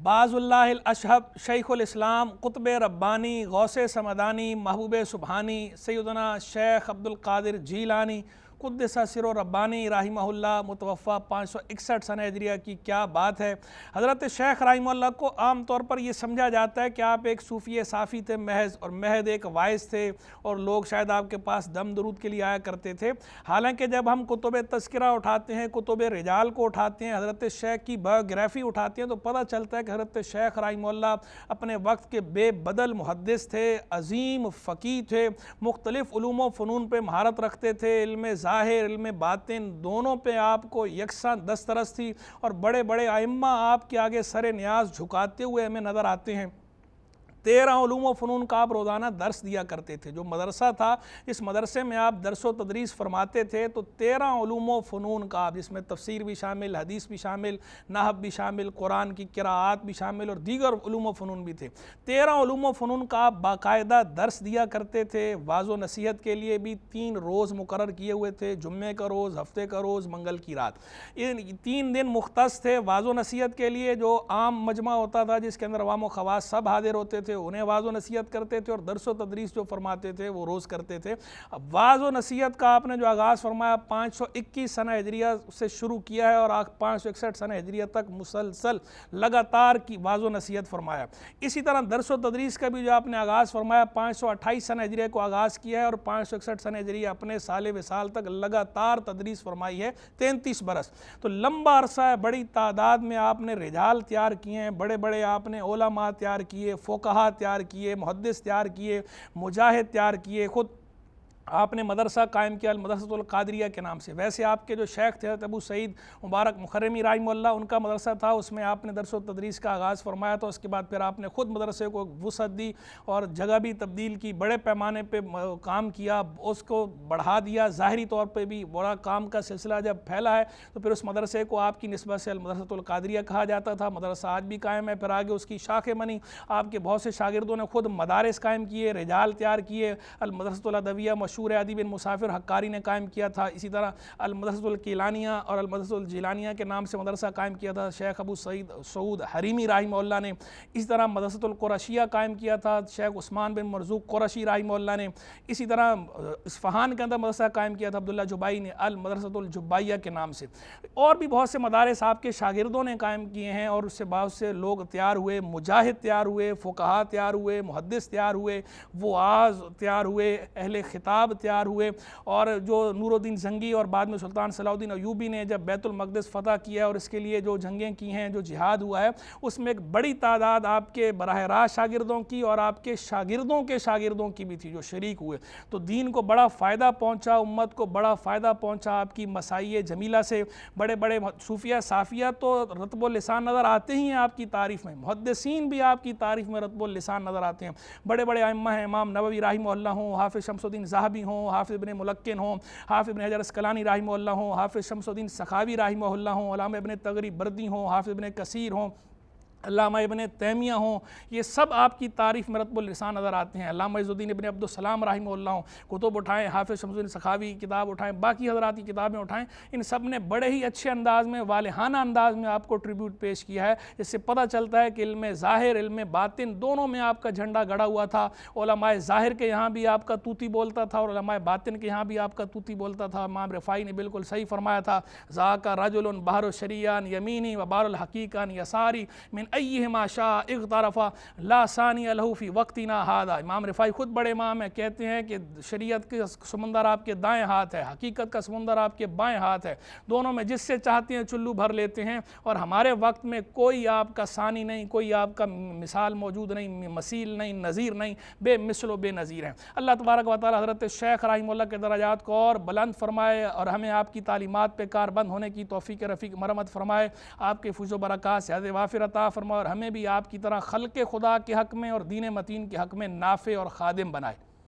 باز اللہ الاشہب شیخ الاسلام قطب ربانی غوث سمدانی محبوب سبحانی سیدنا شیخ عبد القادر جیلانی قدس سر ربانی رحمہ اللہ متوفہ 561 سنہ ہجریہ کی کیا بات ہے۔ حضرت شیخ رحمہ اللہ کو عام طور پر یہ سمجھا جاتا ہے کہ آپ ایک صوفی صافی تھے محض، اور مہد ایک وائس تھے، اور لوگ شاید آپ کے پاس دم درود کے لیے آیا کرتے تھے۔ حالانکہ جب ہم کتب تذکرہ اٹھاتے ہیں، کتب رجال کو اٹھاتے ہیں، حضرت شیخ کی بایوگرافی اٹھاتے ہیں، تو پتہ چلتا ہے کہ حضرت شیخ رحمہ اللہ اپنے وقت کے بے بدل محدث تھے، عظیم فقیہ تھے، مختلف علوم و فنون پہ مہارت رکھتے تھے، علم ظاہر علم باطن دونوں پہ آپ کو یکساں دسترس تھی، اور بڑے بڑے ائمہ آپ کے آگے سر نیاز جھکاتے ہوئے ہمیں نظر آتے ہیں۔ 13 علوم و فنون کا آپ روزانہ درس دیا کرتے تھے۔ جو مدرسہ تھا، اس مدرسے میں آپ درس و تدریس فرماتے تھے، تو 13 علوم و فنون کا آپ، جس میں تفسیر بھی شامل، حدیث بھی شامل، نحو بھی شامل، قرآن کی قراءات بھی شامل، اور دیگر علوم و فنون بھی تھے۔ 13 علوم و فنون کا آپ باقاعدہ درس دیا کرتے تھے۔ واعظ و نصیحت کے لیے بھی 3 روز مقرر کیے ہوئے تھے، جمعے کا روز، ہفتے کا روز، منگل کی رات۔ یہ 3 دن مختص تھے واعظ و نصیحت کے لیے۔ جو عام مجمع ہوتا تھا جس کے اندر عوام و خواص سب حاضر ہوتے تھے، انہیں واعظ و نصیحت کرتے تھے، اور درس و تدریس جو فرماتے تھے وہ روز کرتے تھے۔ اب واعظ و نصیحت کا آپ نے جو آغاز فرمایا 521 سنہ ہجریہ سے شروع کیا ہے، اور 561 سنہ ہجریہ تک مسلسل لگاتار کی واعظ و نصیحت فرمایا۔ اسی طرح درس و تدریس کا بھی جو آپ نے آغاز فرمایا 528 سنہ ہجریہ کو آغاز کیا ہے، اور 561 سنہ ہجریہ اپنے سال وصال تک لگاتار تدریس فرمائی ہے، 33 برس۔ تو لمبا عرصہ ہے، بڑی تعداد میں آپ نے رجال تیار کیے ہیں، بڑے بڑے آپ نے علماء تیار کیے، فقہاء تیار کیے، محدث تیار کیے، مجاہد تیار کیے، خود آپ نے مدرسہ قائم کیا المدرسۃ القادریہ کے نام سے۔ ویسے آپ کے جو شیخ تھے ابو سعید مبارک مخرمی رحمہ اللہ، ان کا مدرسہ تھا، اس میں آپ نے درس و تدریس کا آغاز فرمایا تھا۔ اس کے بعد پھر آپ نے خود مدرسے کو وسعت دی اور جگہ بھی تبدیل کی، بڑے پیمانے پہ کام کیا، اس کو بڑھا دیا، ظاہری طور پہ بھی بڑا کام کا سلسلہ جب پھیلا ہے تو پھر اس مدرسے کو آپ کی نسبت سے المدرسۃ القادریہ کہا جاتا تھا۔ مدرسہ آج بھی قائم ہے، پھر آگے اس کی شاخیں بنی، آپ کے بہت سے شاگردوں نے خود مدارس قائم کیے، رجال تیار کیے۔ المدرسۃ الادویہ مشہور عدی بن مسافر حقاری نے قائم کیا تھا۔ اسی طرح المدرسۃ الکیلانیہ اور المدرسۃ الجیلانیہ کے نام سے مدرسہ قائم کیا تھا شیخ ابو سعود حریمی رحمہ اللہ نے۔ اسی طرح مدرسۃ القرشیہ قائم کیا تھا شیخ عثمان بن مرزوق قرشی رحمہ اللہ نے۔ اسی طرح اصفہان کے اندر مدرسہ قائم کیا تھا عبداللہ جبائی نے المدرسۃ الجبائیہ کے نام سے۔ اور بھی بہت سے مدارس آپ کے شاگردوں نے قائم کیے ہیں، اور اس سے بہت سے لوگ تیار ہوئے، مجاہد تیار ہوئے، فقہاء تیار ہوئے، محدث تیار ہوئے، وعاظ تیار ہوئے، اہل خطاب تیار ہوئے۔ اور جو نور الدین زنگی اور بعد میں سلطان صلاح الدین ایوبی نے جب بیت المقدس فتح کیا اور اس کے لیے جو جنگیں کی ہیں، جو جہاد ہوا ہے، اس میں ایک بڑی تعداد آپ کے براہ راست شاگردوں کی اور آپ کے شاگردوں کی بھی تھی جو شریک ہوئے۔ تو دین کو بڑا فائدہ پہنچا، امت کو بڑا فائدہ پہنچا آپ کی مسائی جمیلہ سے۔ بڑے بڑے صوفیہ صافیہ تو رطب اللسان نظر آتے ہی ہیں آپ کی تعریف میں، محدثین بھی آپ کی تعریف میں رطب اللسان نظر آتے ہیں۔ بڑے بڑے ائمہ ہیں، امام نووی رحمہ اللہ ہوں، حافظ شمس الدین ذہبی ہوں، حافظ ابن ملکن ہوں، حافظ ابن حجر عسقلانی رحمہ اللہ ہوں، حافظ شمس الدین سخاوی رحمہ اللہ ہوں، علامہ ابن تغری بردی ہوں، حافظ ابن کثیر ہوں، علامہ ابن تیمیہ ہوں، یہ سب آپ کی تعریف میں رطب اللسان نظر آتے ہیں۔ علامہ عز الدین ابن عبدالسلام رحمہ اللہ ہوں، کتب اٹھائیں، حافظ شمس الدین سخاوی کی کتاب اٹھائیں، باقی حضرات کی کتابیں اٹھائیں، ان سب نے بڑے ہی اچھے انداز میں، والہانہ انداز میں آپ کو ٹریبیوٹ پیش کیا ہے، جس سے پتہ چلتا ہے کہ علم ظاہر علم باطن دونوں میں آپ کا جھنڈا گڑا ہوا تھا۔ علماء ظاہر کے یہاں بھی آپ کا طوطی بولتا تھا، اور علماء باطن کے یہاں بھی آپ کا طوطی بولتا تھا۔ امام رفاعی نے بالکل صحیح فرمایا تھا، ذاک رجل بحر الشریعہ یمینی و بحر الحقیقہ یساری من ایہما شاء اغترفا لا ثانی لہ فی وقتنا ھذا۔ امام رفاعی خود بڑے امام ہیں، کہتے ہیں کہ شریعت کے سمندر آپ کے دائیں ہاتھ ہے، حقیقت کا سمندر آپ کے بائیں ہاتھ ہے، دونوں میں جس سے چاہتے ہیں چلو بھر لیتے ہیں، اور ہمارے وقت میں کوئی آپ کا ثانی نہیں، کوئی آپ کا مثال موجود نہیں، مثیل نہیں، نظیر نہیں، بے مثل و بے نظیر ہیں۔ اللہ تبارک و تعالی حضرت شیخ رحمہ اللہ کے درجات کو اور بلند فرمائے، اور ہمیں آپ کی تعلیمات پہ کاربند ہونے کی توفیق رفیق مرحمت فرمائے، آپ کے فضل و برکات سے صحت وافر عطا فرمائے، اور ہمیں بھی آپ کی طرح خلق خدا کے حق میں اور دین متین کے حق میں نافع اور خادم بنائے۔